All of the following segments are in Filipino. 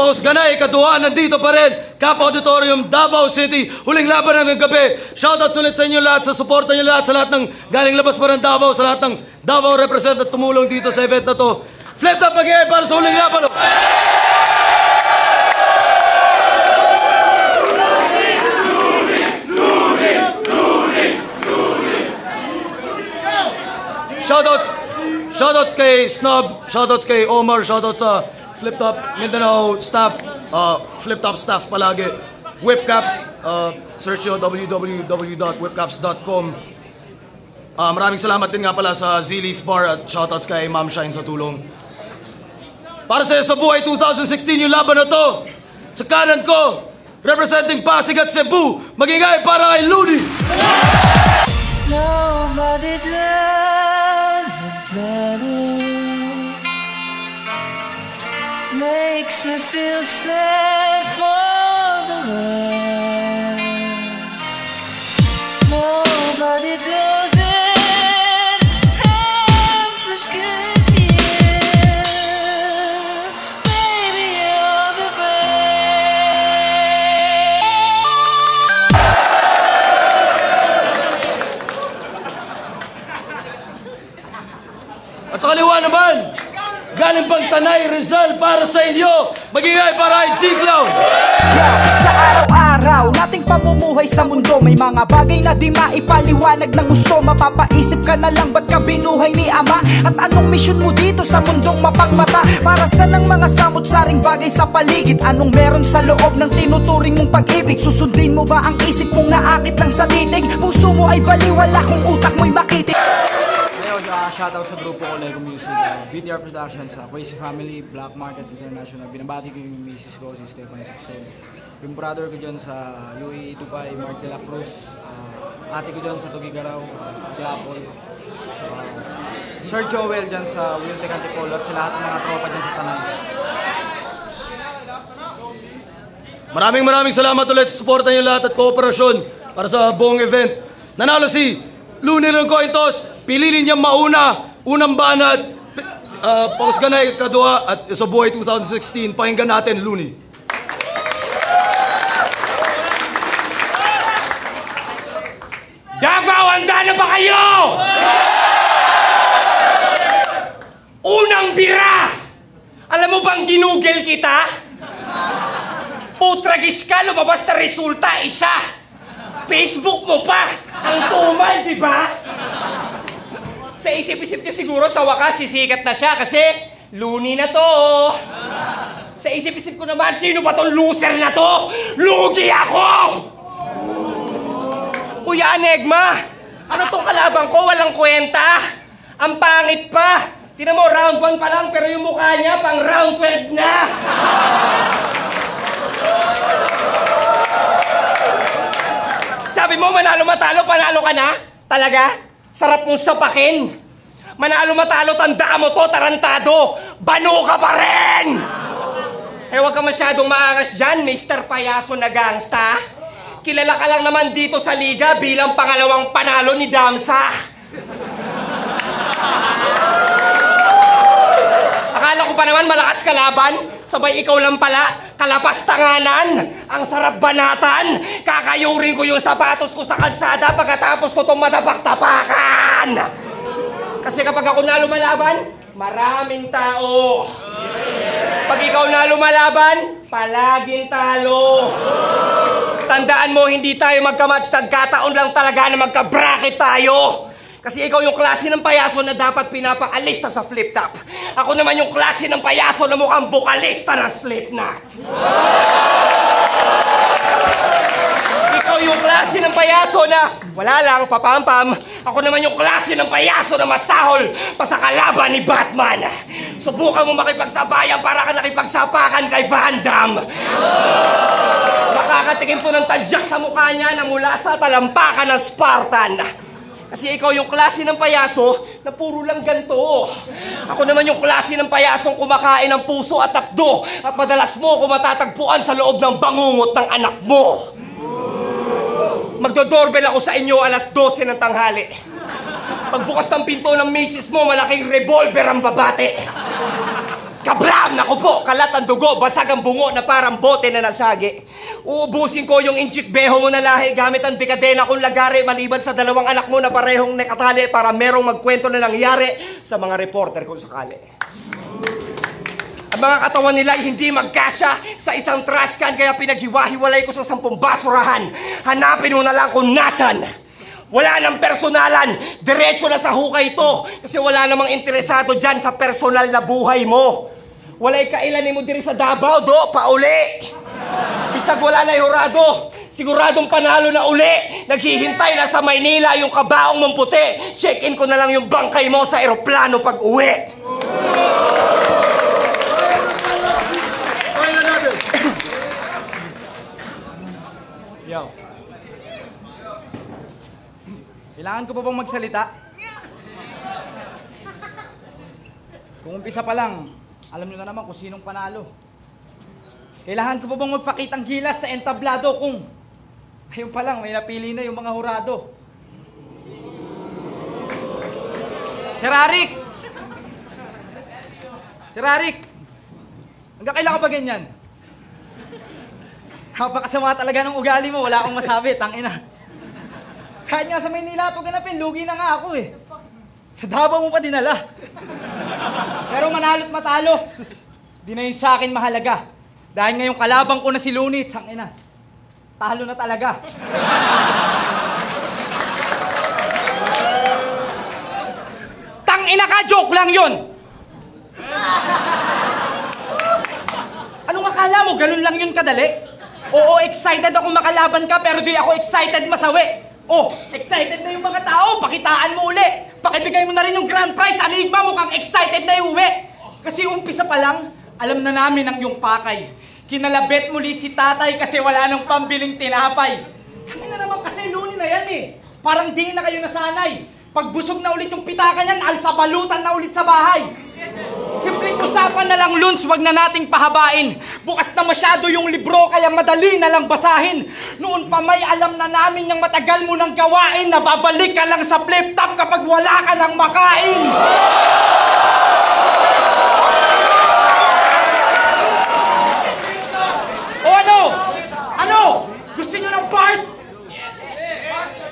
Paus Ganay, Kaduha, nandito pa rin. Cap Auditorium, Davao City. Huling laban ng gabi. Shoutout ulit sa inyo lahat, sa suporta nyo lahat, sa lahat ng galing labas pa ng Davao, sa lahat ng Davao represent at tumulong dito sa event na to. Flip top mag-iay para sa huling laban. Shoutouts kay Snob, shoutouts kay Omar, shoutouts sa Flip Top Mindanao staff, Flip Top staff palagi. Whipcaps, search nyo www.whipcaps.com. Maraming salamat din nga pala sa Z-Leaf Bar at shoutouts kay Ma'am Shine sa tulong. Para sa buhay 2016 yung laban na to. Sa kanan ko, representing Pasig at Cebu, magingay para kay Looney. Nobody does it better. Makes me feel sad for the world. Nobody does it half as good as you. Baby, you're the At sa kaliwa naman, galing pang Tanay, Rizal para sa inyo. Magingay para kay G-Clown. Sa araw-araw nating pamumuhay sa mundo, may mga bagay na di maipaliwanag ng gusto. Mapapaisip ka na lang, ba't ka binuhay ni Ama? At anong misyon mo dito sa mundong mapangmata? Para saan ang mga samot-saring bagay sa paligid? Anong meron sa loob ng tinuturing mong pag-ibig? Susundin mo ba ang isip mong naakit lang sa titig? Puso mo ay baliwala kung utak mo'y makitig. Shoutout sa grupo ko, Lego Music, BTR Productions, Crazy Family, Black Market International. Binabati ko yung misis ko, si Stephanie Sixon. Yung brother ko dyan sa UAE, Dubai, Mark de la Cruz. Ate ko dyan sa Tugigaraw, Ate Apple. Sir Joel dyan sa Wiltec Antipolo at sa lahat ng mga tropa dyan sa Tanay. Maraming salamat ulit sa suporta niyo lahat at kooperasyon para sa buong event. Nanalo si Looney ng coin toss, piliin niya unang banat, Paus Ganay, Kaduha at sa buhay 2016. Pakinggan natin, Looney. Davao, handa na ba kayo? Unang bira! Alam mo bang ginugel kita? Putragis ka, lumabas na resulta, isa! Facebook mo pa! Ang tumal, di ba? Sa isip-isip ko siguro sa wakas sisikat na siya kasi Looney na to. Sa isip-isip ko naman, sino ba tong loser na to? Lugi ako! Kuya Anegma, ano tong kalaban ko? Walang kwenta. Ang pangit pa. Tingnan mo, round 1 pa lang pero yung mukha niya pang round 12 na. Sabi mo, manalo matalo, panalo ka na? Talaga? Sarap mong sapakin. Manalo matalo, tandaan mo to, tarantado. Bano ka pa rin! Eh, huwag ka masyadong maangas dyan, Mr. Payaso na gangsta. Kilala ka lang naman dito sa liga bilang pangalawang panalo ni Damsa. Akala ko pa naman malakas kalaban. Sabay ikaw lang pala, kalapastanganan. Ang sarap banatan. Kakayurin ko yung sapatos ko sa kalsada pagkatapos ko itong matapak-tapakan. Kasi kapag ako na lumalaban, maraming tao. Pag ikaw na lumalaban, palaging talo. Tandaan mo, hindi tayo magkamatch. Nagkataon lang talaga na magka-bracket tayo. Kasi ikaw yung klase ng payaso na dapat pinapaalista sa flip top. Ako naman yung klase ng payaso na mukhang bukalista ng Slipknot. Ikaw yung klase ng payaso na wala lang, papampam. Ako naman yung klase ng payaso na masahol pa sa kalaban ni Batman. Subukan mo makipagsabayan para ka nakipagsapakan kay Van Damme. Makakatikim po ng tadyak sa mukha niya na mula sa talampakan ng Spartan. Kasi ikaw yung klase ng payaso na puro lang ganito. Ako naman yung klase ng payasong kumakain ng puso at takdo at madalas mo ako matatagpuan sa loob ng bangungot ng anak mo. Magdodoorbell ako sa inyo alas 12 ng tanghali. Pagbukas ng pinto ng misis mo, malaking revolver ang babate. kablam! Naku po, kalat ang dugo, basag ang bungo na parang bote na nasagi. Uubusin ko yung inchik-beho mo na lahi gamit ang dekadena kong lagari maliban sa dalawang anak mo na parehong nakatali para merong magkwento na nangyari sa mga reporter kung sakali. Ang mga katawan nila ay hindi magkasya sa isang trash can kaya pinaghiwa-hiwalay ko sa 10 basurahan. Hanapin mo na lang kung nasan. Wala nang personalan, diretso na sa hukay ito kasi wala namang interesado dyan sa personal na buhay mo. Wala'y kailanin mo diri sa Davao, do, pauli. Bisag wala na hurado, siguradong panalo na uli. Naghihintay na sa Maynila yung kabaong mong puti. Check-in ko na lang yung bangkay mo sa eroplano pag uwi. Yo. Kailangan ko pa bang magsalita? Kung umpisa pa lang, alam nyo na naman kung sinong panalo. Kailangan ko pa bang magpakitang gilas sa entablado kung ayun pa lang, may napili na yung mga hurado. Sir Arik! Sir Arik! Hanggang kailan ka pa ganyan? Napakasama talaga ng ugali mo, wala akong masabi, tangina. Kahit nga sa Maynila ito ganapin, lugi na nga ako eh. Sa Davao mo pa dinala. Pero manalo't matalo, di na yun sa akin mahalaga. Dahil ngayong kalabang ko na si Lunit, tangina, talo na talaga. Tangina ka, joke lang yun! Anong akala mo, ganun lang yun kadali? Oo, excited ako makalaban ka, pero di ako excited masawi. Oh, excited na yung mga tao, pakitaan mo uli. Pakibigay mo na rin yung grand prize, Anigma, mukhang excited na yung uwi. Kasi umpisa pa lang, alam na namin ang iyong pakay. Kinalabet muli si tatay kasi wala nang pambiling tinapay. Kanina naman kasi Luni na yan eh. Parang di na kayo nasanay. Pagbusog na ulit yung pitaka niyan, alsabalutan na ulit sa bahay. Simpleng usapan na lang, Luns, wag na nating pahabain. Bukas na masyado yung libro, kaya madali na lang basahin. Noon pa may alam na namin yung matagal mo nang gawain, na babalik ka lang sa flip top kapag wala ka nang makain. O ano? Ano? Gusto nyo ng bars?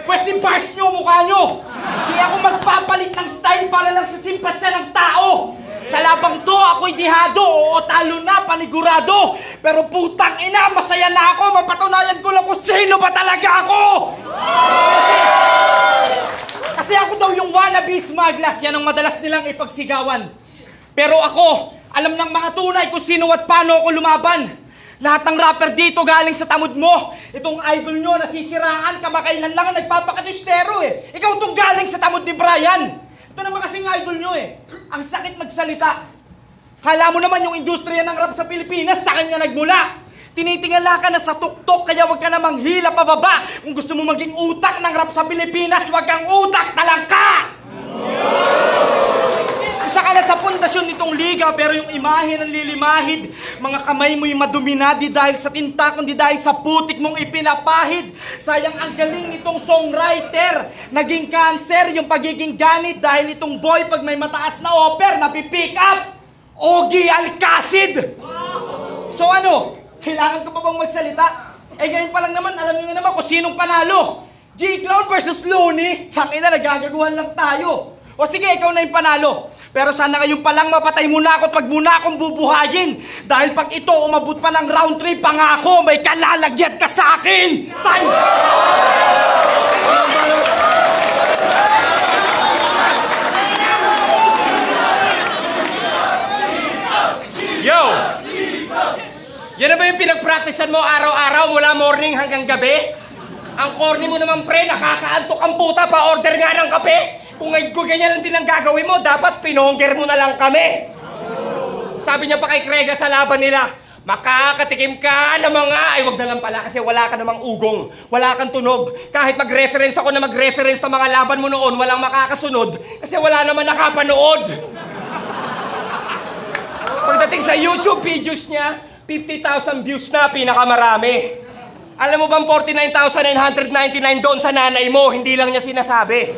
Pwes yung bars nyo, mukha nyo. Hindi ako magpapalit ng style para lang sa simpatsya ng tao. Sa labang to, ako'y dihado, oo talo na, panigurado. Pero putang ina, masaya na ako, mapatunayan ko lang kung sino ba talaga ako! Kasi ako daw yung wannabe smugglas, yan ang madalas nilang ipagsigawan. Pero ako, alam ng mga tunay kung sino at paano ako lumaban. Lahat ng rapper dito galing sa tamod mo. Itong idol nyo, nasisiraan, kamakailan lang nagpapakatistero eh. Ikaw itong galing sa tamod ni Brian. Ito naman kasing idol nyo eh. Ang sakit magsalita. Kala mo naman yung industriya ng rap sa Pilipinas, sa kanya nagmula. Tinitingala ka na sa tuktok, kaya wag ka namang hila pababa. Kung gusto mo maging utak ng rap sa Pilipinas, wag kang utak, talangka! Isa ka na sa pundasyon nitong liga, pero yung imahe ng lilimahid. Mga kamay mo'y madumina, di dahil sa tinta, kundi dahil sa putik mong ipinapahid. Sayang ang galing nitong songwriter. Naging cancer yung pagiging ganit, dahil itong boy pag may mataas na offer, napipick up. Ogie Alcacid! So ano? Kailangan ko pa bang magsalita? Eh ngayon pa lang naman, alam niyo na naman kung sinong panalo. G-Clown versus Looney. Tangina, nagagaguhan lang tayo. O sige, ikaw na yung panalo. Pero sana ngayon pa lang mapatay muna ako pag muna akong bubuhayin. Dahil pag ito umabot pa ng round 3, pangako may kalalagyan ka sa akin! Time! Yo! Yan na ba yung pinag-practicean mo araw-araw mula morning hanggang gabi? Ang corny mo naman pre, nakakaantok ang puta, pa-order nga ng kape. Kung ganyan lang din ang gagawin mo, dapat pinongger mo na lang kami. Sabi niya pa kay Krega sa laban nila, makakatikim ka na mga, ay wag na lang pala kasi wala ka namang ugong, wala kang tunog. Kahit mag-reference ako na mag-reference ng mga laban mo noon, walang makakasunod kasi wala naman nakapanood. Pagdating sa YouTube videos niya, 50,000 views na, pinakamarami. Alam mo bang 49,999 doon sa nanay mo, hindi lang niya sinasabi.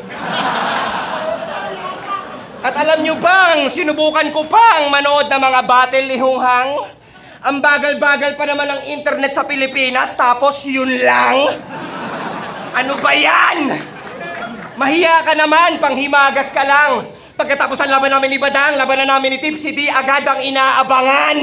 At alam nyo bang, sinubukan ko pang manood ng mga battle ni Hung Hang? Ang bagal-bagal pa naman ng internet sa Pilipinas, tapos yun lang? Ano ba yan? Mahiya ka naman, panghimagas ka lang. Pagkatapos ng laban namin ni Badang, laban na namin ni Tipsy D, agad ang inaabangan.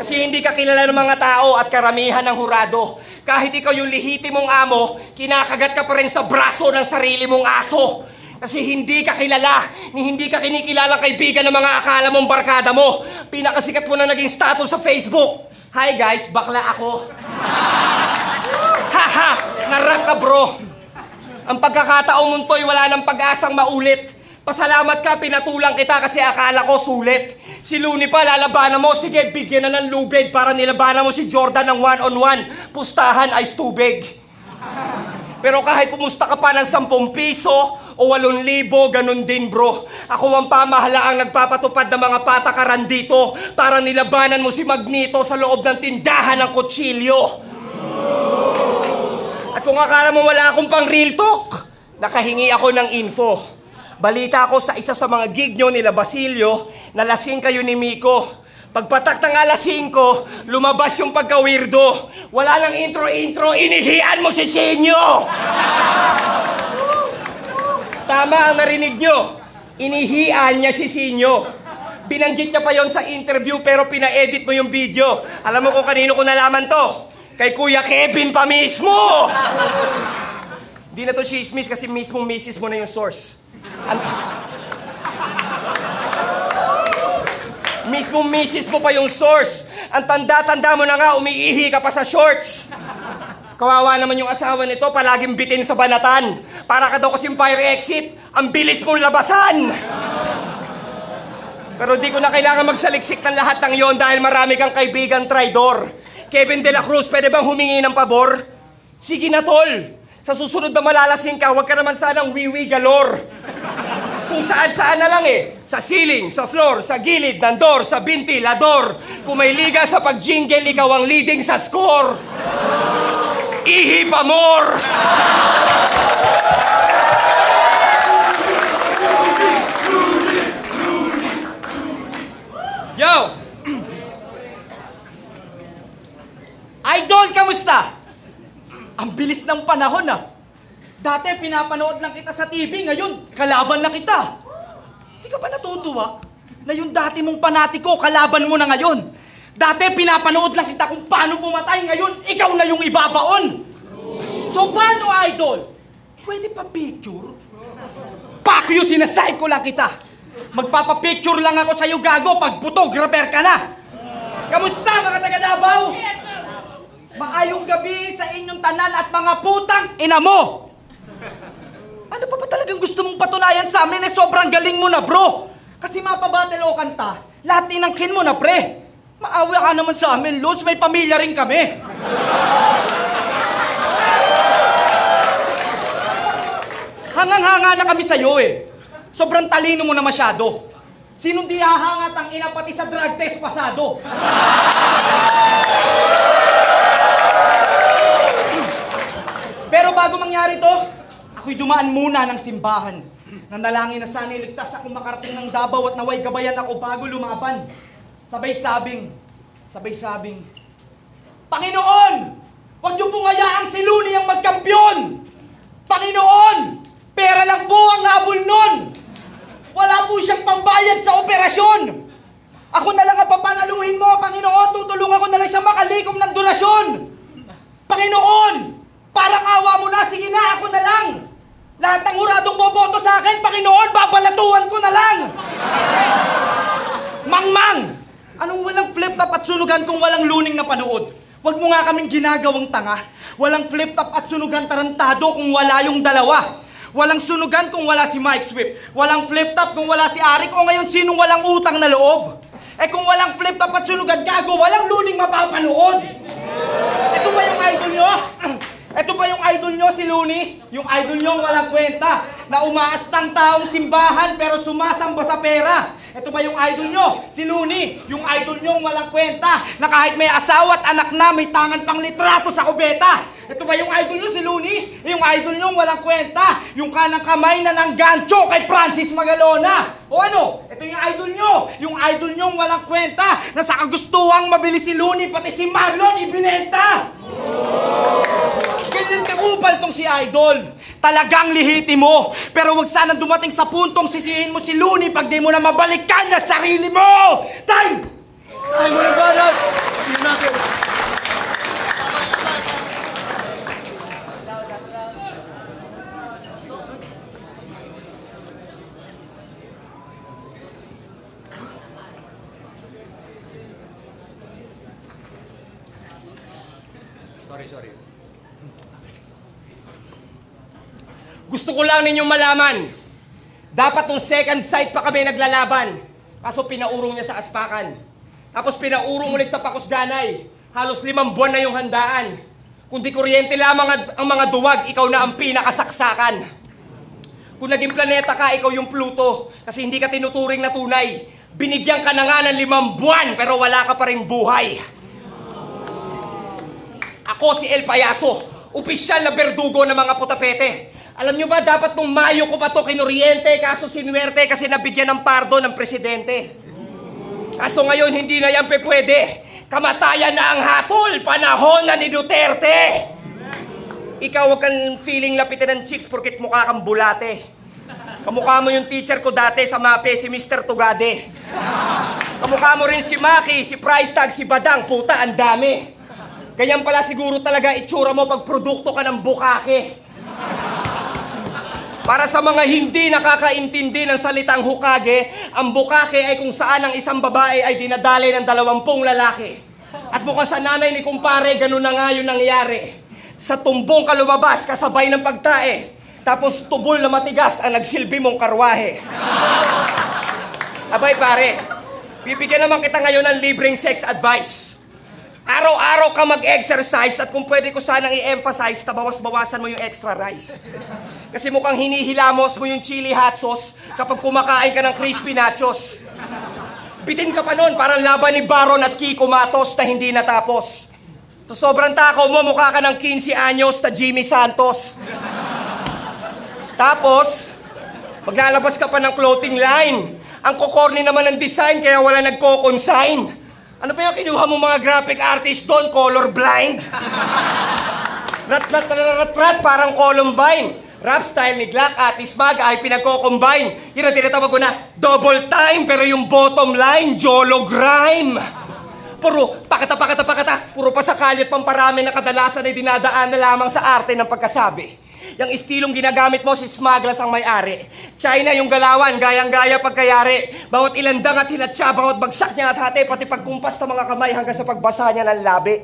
Kasi hindi ka kilala ng mga tao at karamihan ng hurado. Kahit ikaw yung lehitimong amo, kinakagat ka pa rin sa braso ng sarili mong aso. Kasi hindi ka kilala, hindi ka kinikilalang kaibigan ng mga akala mong barkada mo. Pinakasikat mo na naging status sa Facebook. Hi guys, bakla ako. Haha, narak ka bro. Ang pagkakataong mong to'y wala ng pag-asang maulit. Pasalamat ka, pinatulang kita kasi akala ko sulit. Si Looney pa, lalabanan mo, sige, bigyan na ng lubid para nilabanan mo si Jordan ng one-on-one. Pustahan ay tubig. Pero kahit pumusta ka pa ng 10 piso o 8,000, ganun din bro. Ako ang pamahalaang nagpapatupad ng mga patakaran dito para nilabanan mo si Magneto sa loob ng tindahan ng kutsilyo. At kung akala mo wala akong pang real talk, nakahingi ako ng info. Balita ko sa isa sa mga gig nyo nila Basilio, nalasing kayo ni Miko. Pagpatak ng alas 5, lumabas yung pagka-weirdo. Wala nang intro-intro, inihian mo si Sinyo! Tama ang narinig nyo. Inihian niya si Sinyo. Binanggit niya pa yon sa interview pero pina-edit mo yung video. Alam mo kung kanino ko nalaman to? Kay Kuya Kevin pa mismo! Di na to chismis kasi mismong misis mo na yung source. Mismong misis mo pa yung source. Ang tanda-tanda mo na nga, umiihi ka pa sa shorts. Kawawa naman yung asawa nito, palaging bitin sa banatan. Para ka daw kasing fire exit, ang bilis mong labasan. Pero di ko na kailangan magsaliksik ng lahat ng yon dahil marami kang kaibigan traidor. Kevin De La Cruz, pwede bang humingi ng pabor? Sige na tol, sa susunod na malalasing ka, huwag ka naman sanang wiwi galore. Kung saan-saan na lang eh. Sa ceiling, sa floor, sa gilid, ng door, sa ventilador. Kung may liga sa pag-jingle, ikaw ang leading sa score. Ihi pa more! Yo! Idol, kamusta? Ang bilis ng panahon ah. Dati pinapanood lang kita sa TV, ngayon kalaban na kita. Hindi ka ba natutuwa na yung dati mong panatiko, kalaban mo na ngayon? Dati pinapanood lang kita kung paano pumatay, ngayon ikaw na yung ibabaon. So paano, idol? Pwede pa picture? Pakyo, sinasay ko lang kita. Magpapapicture lang ako sa'yo, gago, pag photographer ka na. Kamusta mga taga Davao? Maayong gabi sa inyong tanan at mga putang ina mo. Ano pa ba talagang gusto mong patunayan sa amin? Sobrang galing mo na, bro. Kasi mapabattle o kanta, lahat inangkin mo na, pre. Maawa ka naman sa amin, Lods. May pamilya rin kami. Hangang-hanga na kami sa'yo eh. Sobrang talino mo na masyado. Sinong di hahangat ang ina pati sa drug test pasado? Pero bago mangyari to, ako'y dumaan muna ng simbahan. Nanalangin na sana iligtas akong makarating ng Davao at naway gabayan ako bago lumaban. Sabay-sabing, Panginoon! Huwag niyo pong hayaang si Looney ang magkampiyon! Panginoon! Pera lang po ang nabul nun! Wala po siyang pambayad sa operasyon! Ako na lang ang papanaluhin mo, Panginoon! Tutulungan ko na lang siya makalikom ng donasyon! Panginoon! Parang awa mo na, sige na, ako na lang! Lahat ng huradong boboto sa akin, Panginoon, babalatuhan ko na lang! Mangmang! Anong walang flip-top at sunugan kung walang luning na panood? Huwag mo nga kaming ginagawang tanga. Walang flip-top at sunugan tarantado kung wala yung dalawa. Walang sunugan kung wala si Mike Swift. Walang flip-top kung wala si Arik. O ngayon, sinong walang utang na loob? Eh kung walang flip-top at sunugan, gago, walang luning mapapanood. Ito ba yung idol nyo? Ito ba yung idol nyo, si Looney? Yung idol nyo walang kwenta, na umaastang taong simbahan pero sumasamba sa pera. Ito ba yung idol nyo, si Looney? Yung idol nyo walang kwenta, na kahit may asawa at anak na, may tangan pang litrato sa kubeta. Ito ba yung idol nyo si Looney? Yung idol nyo walang kwenta. Yung kanang kamay na nanggancho kay Francis Magalona. O ano? Ito yung idol nyo. Yung idol nyo walang kwenta. Na sa kagustuhang mabili si Looney pati si Marlon ibinenta. Ganyan kakupal tong si idol. Talagang lihiti mo. Pero wag sana dumating sa puntong sisihin mo si Looney pag di mo na mabalikan na sarili mo. Time! Time mo na ba? Sige natin. Sorry. Gusto ko lang ninyong malaman, dapat nung second sight pa kami naglalaban. Kaso pinaurong niya sa Aspakan. Tapos pinaurong ulit sa Pakusganay. Halos 5 buwan na yung handaan. Kung di kuryente lamang ang mga duwag, ikaw na ang pinakasaksakan. Kung naging planeta ka, ikaw yung Pluto. Kasi hindi ka tinuturing na tunay. Binigyan ka na nga ng 5 buwan, pero wala ka pa rin buhay. Ako si El Payaso, opisyal na berdugo ng mga putapete. Alam nyo ba, dapat nung Mayo ko pa to kinuryente, kaso sinuwerte kasi nabigyan ng pardo ng presidente. Kaso ngayon, hindi na yan pwede. Kamatayan na ang hatol, panahon na ni Duterte. Ikaw, wag kang feeling lapitan ng chicks porkit mukha kang bulate. Kamukha mo yung teacher ko dati sa MAPE, si Mr. Tugade. Kamukha mo rin si Maki, si Price Tag, si Badang, puta, ang dami. Ganyan pala siguro talaga itsura mo pag produkto ka ng bukake. Para sa mga hindi nakakaintindi ng salitang hukage, ang bukake ay kung saan ang isang babae ay dinadali ng 20 lalaki. At mukhang sa nanay ni kumpare, ganun na nga yung nangyari. Sa tumbong ka lumabas, kasabay ng pagtae. Tapos tubol na matigas ang nagsilbi mong karwahe. Abay pare, bibigyan naman kita ngayon ng libreng sex advice. Araw-araw ka mag-exercise at kung pwede ko sanang i-emphasize, tabawas-bawasan mo yung extra rice. Kasi mukhang hinihilamos mo yung chili hot sauce kapag kumakain ka ng crispy nachos. Bitin ka pa nun, parang laban ni Baron at Kiko Matos na hindi natapos. So sobrang takaw mo, mukha ka ng 15 anyos na Jimmy Santos. Tapos, maglalabas ka pa ng clothing line. Ang kukorni naman ng design kaya wala nagko-consign. Ano ba yung kinuha mo mga graphic artist doon? Colorblind? Rat, parang Columbine. Rap style ni Glock at Ismag ay pinagko-combine. Yun ang tinatawag ko na double time, pero yung bottom line, jolo grime. Puro pakata. Puro pasakali at pamparami na kadalasan ay dinadaan na lamang sa arte ng pagkasabi. Yung estilong ginagamit mo, si Smaglas ang may-ari. China yung galawan, gayang-gaya pagkayari. Bawat ilandang at hinatsa, bawat bagsak niya at hati, pati pagkumpas ng mga kamay hanggang sa pagbasa niya ng labi.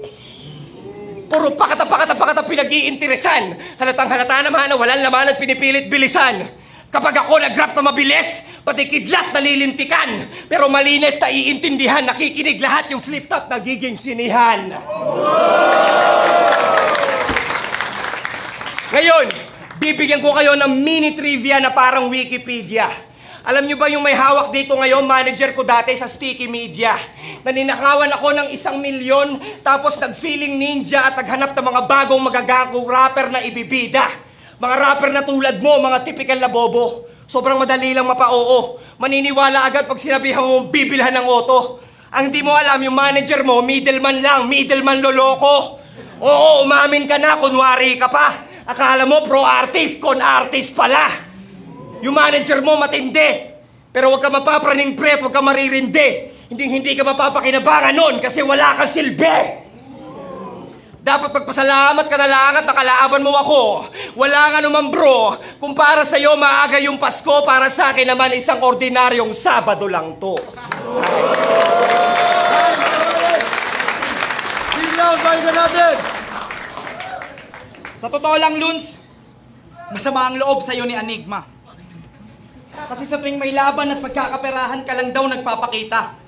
Puro pakata, pinag-iinteresan. Halatang-halata naman na walang laman at pinipilit bilisan. Kapag ako nag-rap na mabilis, pati kidlat nalilintikan. Pero malinis na iintindihan, nakikinig lahat yung flip-top nagiging sinihan. Ngayon, bibigyan ko kayo ng mini trivia na parang Wikipedia. Alam nyo ba yung may hawak dito ngayon, manager ko dati sa Sticky Media. Naninakawan ako ng 1 milyon, tapos nag-feeling ninja at naghanap ng mga bagong magagangong rapper na ibibida. Mga rapper na tulad mo, mga typical na bobo. Sobrang madali lang mapa-oo. Maniniwala agad pag sinabihan mo bibilhan ng auto. Ang hindi mo alam, yung manager mo, middleman lang, middleman loloko. Oo, umamin ka na, kunwari ka pa. Akala mo pro-artist, con-artist pala. Yung manager mo matindi. Pero huwag ka mapapraning pre, huwag ka maririndi. Hindi ka mapapakinabangan nun kasi wala kang silbi. Dapat magpasalamat ka na lang at nakalaaban mo ako. Wala nga naman bro. Kung para sa'yo maaga yung Pasko, para sa akin naman isang ordinaryong Sabado lang to. Silang, bayan na natin! Sa totoo lang, Luns, masama ang loob sa'yo ni Enigma. Kasi sa tuwing may laban at pagkakaperahan ka lang daw nagpapakita.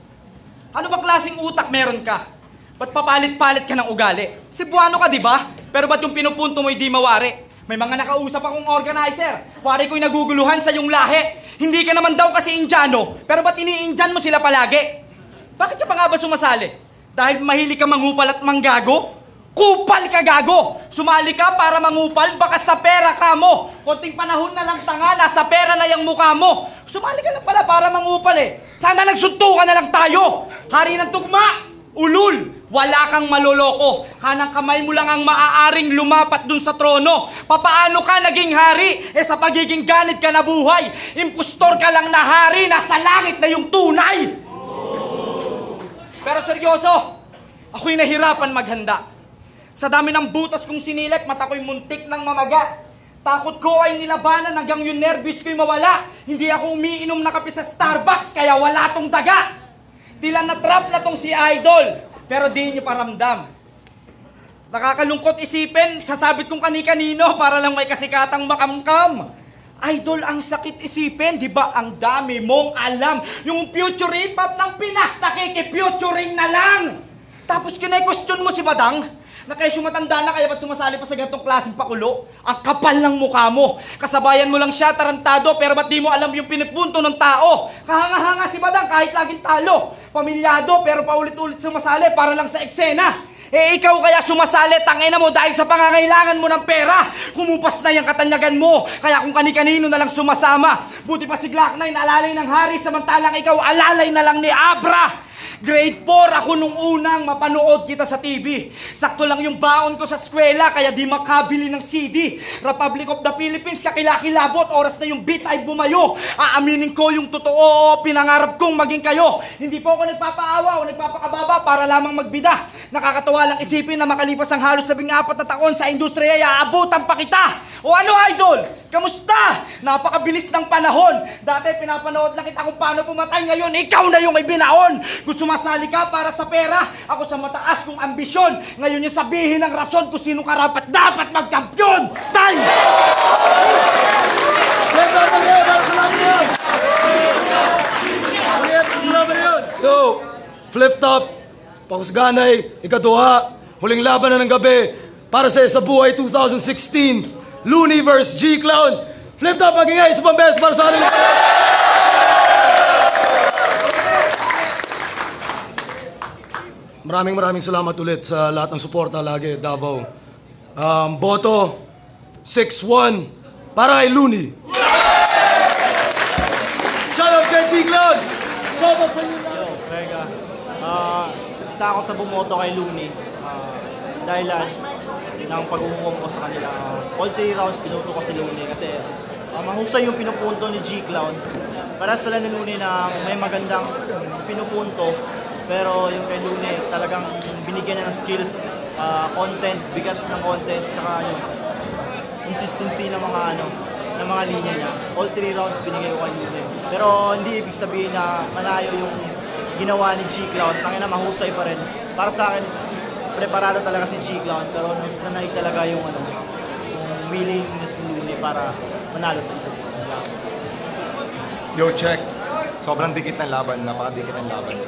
Ano ba klaseng utak meron ka? Ba't papalit-palit ka ng ugali? Cebuano ka, di ba? Pero ba't yung pinupunto mo'y di mawari? May mga nakausap akong organizer. Wari ko'y naguguluhan sa iyong lahi. Hindi ka naman daw kasi Indiano, pero ba't ini-Indian mo sila palagi? Bakit ka pa nga ba sumasali? Dahil mahilig ka manghupal at manggago? Kupal ka, gago! Sumali ka para mangupal, baka sa pera ka mo. Konting panahon na lang tanga, nasa pera na yung mukha mo. Sumali ka lang pala para mangupal eh. Sana nagsuntukan na lang tayo. Hari ng tugma, ulul, wala kang maloloko. Kanang kamay mo lang ang maaaring lumapat dun sa trono. Papaano ka naging hari? Sa pagiging ganit ka nabuhay. Impostor ka lang na hari, nasa langit na yung tunay. Pero seryoso, ako'y nahirapan maghanda. Sa dami ng butas kong sinilip, mata ko'y muntik ng mamaga. Takot ko ay nilabanan hanggang yung nervous ko'y mawala. Hindi ako umiinom na kape sa Starbucks, kaya wala tong daga. Tila na-trap na tong si Idol, pero di niyo paramdam. Nakakalungkot isipin, sasabit kong kani-kanino para lang may kasikatang makamkam. Idol, ang sakit isipin, di ba ang dami mong alam. Yung future hip-hop ng Pinas, nakiki-futuring na lang. Tapos kinay-question mo si Badang, na kayo sumatanda na kaya ba't sumasali pa sa ganitong klaseng pakulo? Ang kapal ng mukha mo. Kasabayan mo lang siya, tarantado, pero ba't di mo alam yung pinipunto ng tao? Kahanga-hanga si Badang kahit laging talo. Pamilyado, pero paulit-ulit sumasali para lang sa eksena. Ikaw kaya sumasali, tangina mo dahil sa pangangailangan mo ng pera. Humupas na yung katanyagan mo, kaya kung kani-kanino na lang sumasama. Buti pa si Glock 9 alalay ng hari, samantalang ikaw alalay na lang ni Abra. Grade 4 ako nung unang mapanood kita sa TV. Sakto lang yung baon ko sa eskwela, kaya di makabili ng CD. Republic of the Philippines, kakilakilabot, oras na yung beat ay bumayo. Aaminin ko yung totoo, pinangarap kong maging kayo. Hindi po ako nagpapaawa o nagpapakababa para lamang magbida. Nakakatawa lang isipin na makalipas ang halos 14 na taon sa industriya, aabutan pa kita. O ano, Idol? Kamusta? Napakabilis ng panahon. Dati pinapanood lang kita kung paano pumatay, ngayon ikaw na yung ibinaon. Kung sumasali ka para sa pera, ako sa mataas kong ambisyon. Ngayon yung sabihin ng rason kung sino karapat dapat magkampiyon. Time! Yo, Flip Top, Pakusganay, ikaduha, huling laban na ng gabi para sa Buhay 2016. Looney vs. G-Clown. Flip Top, magingay, isa pang beses para sa ating... Maraming salamat ulit sa lahat ng suporta lagi, Davao. Boto, 6-1 para kay Looney. Shoutout kay G-Clown! Shoutout sa inyo! Yo, Vega. Isa ako sa bumoto kay Looney. Dahilan ng pag-uungkong ko sa kanila. All 3 rounds pinuto ko si Looney kasi mahusay yung pinupunto ni G-Clown. Para sa ni Looney na may magandang pinupunto, pero yung kay Looney talagang binigyan niya ng skills, content, bigat ng content, tsaka yung consistency ng mga linya niya. All 3 rounds binigay ko kay Looney. Pero hindi ibig sabihin na malayo yung ginawa ni G-Clown. Tangina, mahusay pa rin. Para sa akin, preparado talaga si G-Clown, pero mas nanay talaga yung willingness ni Looney para manalo sa isang round. Yo, check. Sobrang dikit ng laban, napakadikit ng laban.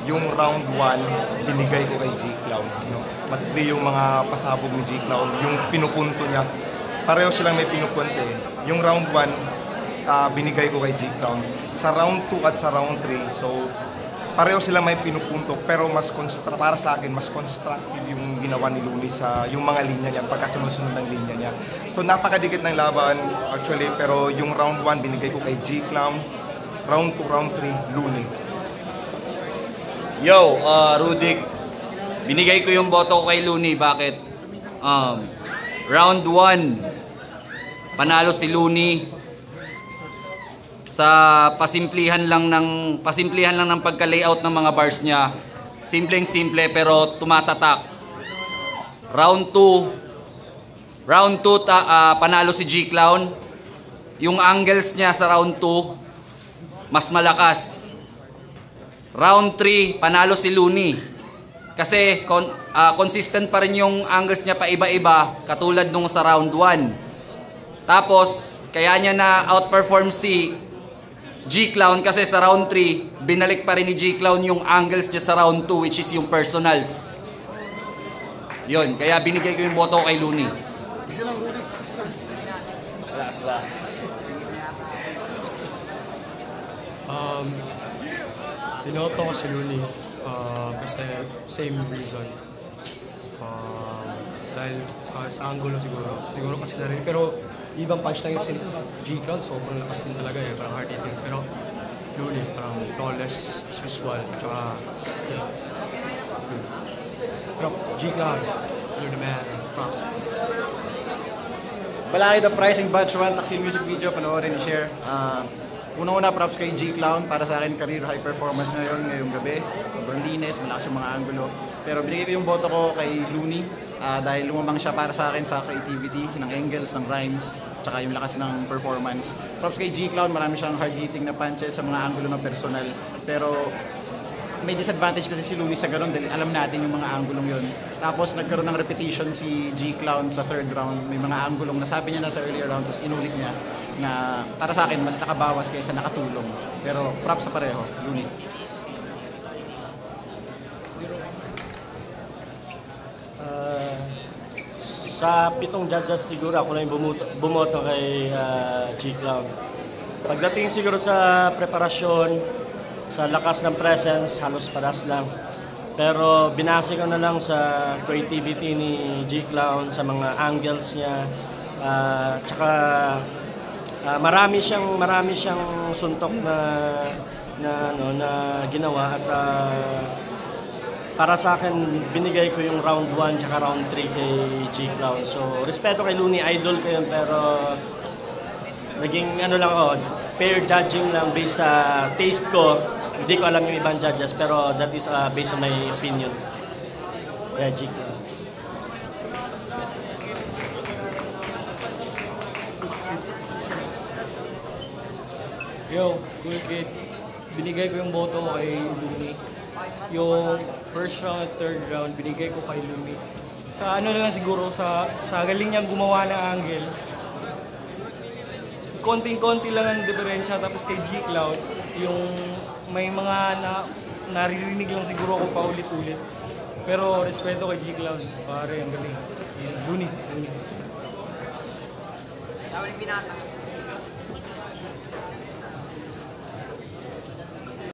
Yung round 1, binigay ko kay G-Clown. Matindi yung mga pasabog ni G-Clown, yung pinupunto niya. Pareho silang may pinupunto eh. Yung round 1, binigay ko kay G-Clown. Sa round 2 at sa round 3, so pareho silang may pinupunto, pero para sa akin, mas constructive yung ginawa ni Looney sa yung mga linya niya, pagkasunod-sunod ng linya niya. So napakadikit ng laban, actually, pero yung round 1, binigay ko kay G-Clown. Round 2, round 3, Looney. Yo, Rudik, binigay ko yung boto ko kay Looney. Bakit? Round 1, panalo si Looney sa pasimplihan lang ng pagka-layout ng mga bars niya. Simpleng-simple pero tumatatak. Round 2, panalo si G-Clown. Yung angles niya sa round 2 mas malakas. Round 3, panalo si Looney. Kasi consistent pa rin yung angles niya pa iba-iba katulad nung sa round 1. Tapos kaya niya na outperform si G-Clown kasi sa round 3, binalik pa rin ni G-Clown yung angles niya sa round 2, which is yung personals. Yun, kaya binigay ko yung boto kay Looney. Dinoto ko si Looney kasi same reason. dahil sa angulo siguro kasi na rin. Pero ibang punchline si G-Clown, sobrang lakas din talaga eh, parang hard hitting. Pero Looney, parang flawless as usual. Tsaka, yeah. Pero G-Clown, you're the man. Props. Balaki the pricing batch 1 Taksil music video, panoorin i-share. Una-una props kay G-Clown, para sa akin career high performance na yun ngayong gabi. Sobrang linis, malakas yung mga angulo. Pero binigay ko yung boto ko kay Looney dahil lumamang siya para sa akin sa creativity ng angles, ng rhymes, tsaka yung lakas ng performance. Props kay G-Clown, marami siyang hard hitting na punches sa mga angulo ng personal. Pero may disadvantage kasi si Looney sa ganun dahil alam natin yung mga anggulong yun. Tapos nagkaroon ng repetition si G-Clown sa third round. May mga anggulong nasabi niya na sa earlier rounds, tapos inulit niya na para sa akin mas nakabawas kaysa nakatulong. Pero props sa pareho, Looney. Sa 7 judges siguro ako na yung bumoto kay G-Clown. Pagdating siguro sa preparasyon, sa lakas ng presence, halos paras lang. Pero binase ko na lang sa creativity ni G-Clown, sa mga angles niya. Tsaka marami siyang suntok na ginawa at para sa akin binigay ko yung round 1 tsaka round 3 kay G-Clown. So respeto kay Looney, idol ko yun, pero naging lang ako, fair judging lang based sa taste ko. Hindi ko alam yung ibang judges, pero that is based on my opinion. Yeah, G-Clown. Yo, cool kid. Binigay ko yung boto ko kay Looney. Yung first round at third round, binigay ko kay Looney. Sa na lang siguro, sa galing niyang gumawa ng angle. Konting-konti lang ang diferensya, tapos kay G-Cloud, yung may mga naririnig lang siguro ako paulit-ulit. Pero respeto kay G-Cloud, pare, ang galing. Looney. Tawag yung binata.